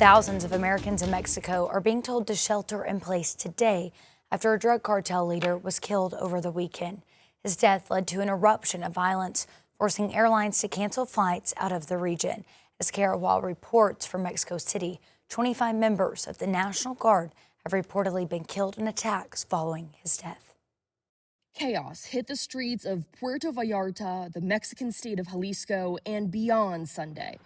Thousands of Americans in Mexico are being told to shelter in place today after a drug cartel leader was killed over the weekend. His death led to an eruption of violence, forcing airlines to cancel flights out of the region. As Carawal reports from Mexico City, 25 members of the National Guard have reportedly been killed in attacks following his death. Chaos hit the streets of Puerto Vallarta, the Mexican state of Jalisco, and beyond Sunday,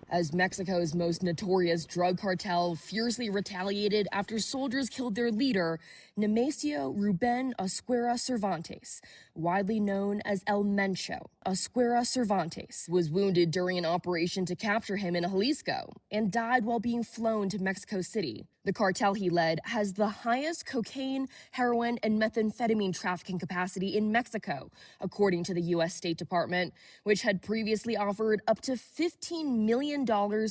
as Mexico's most notorious drug cartel fiercely retaliated after soldiers killed their leader, Nemesio Ruben Oseguera Cervantes, widely known as El Mencho. Oseguera Cervantes was wounded during an operation to capture him in Jalisco and died while being flown to Mexico City. The cartel he led has the highest cocaine, heroin, and methamphetamine trafficking capacity in Mexico, according to the U.S. State Department, which had previously offered up to $15 million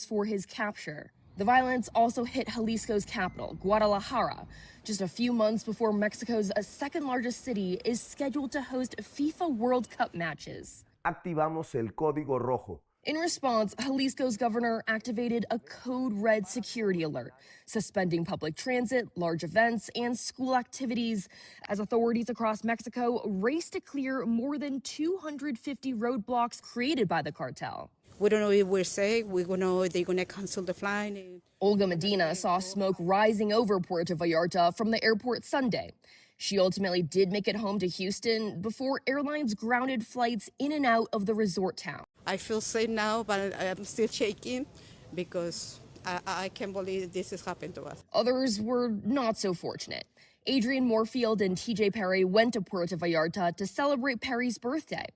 for his capture. The violence also hit Jalisco's capital, Guadalajara, just a few months before Mexico's second largest city is scheduled to host FIFA World Cup matches. Activamos el código rojo. In response, Jalisco's governor activated a code red security alert, suspending public transit, large events, and school activities as authorities across Mexico race to clear more than 250 roadblocks created by the cartel. We don't know if we're safe. We don't know if they're going to cancel the flight. Olga Medina saw smoke rising over Puerto Vallarta from the airport Sunday. She ultimately did make it home to Houston before airlines grounded flights in and out of the resort town. I feel safe now, but I'm still shaking because I can't believe this has happened to us. Others were not so fortunate. Adrian Moorfield and TJ Perry went to Puerto Vallarta to celebrate Perry's birthday.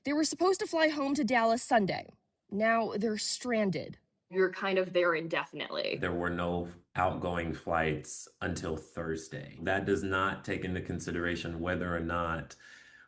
They were supposed to fly home to Dallas Sunday. Now they're stranded. You're kind of there indefinitely. There were no outgoing flights until Thursday. That does not take into consideration whether or not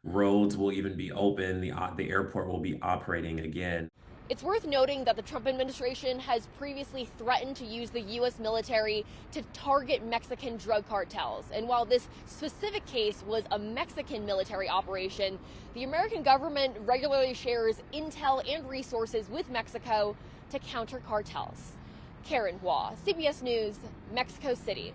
roads will even be open, the airport will be operating again. It's worth noting that the Trump administration has previously threatened to use the U.S. military to target Mexican drug cartels. And while this specific case was a Mexican military operation, the American government regularly shares intel and resources with Mexico to counter cartels. Karen Hua, CBS News, Mexico City.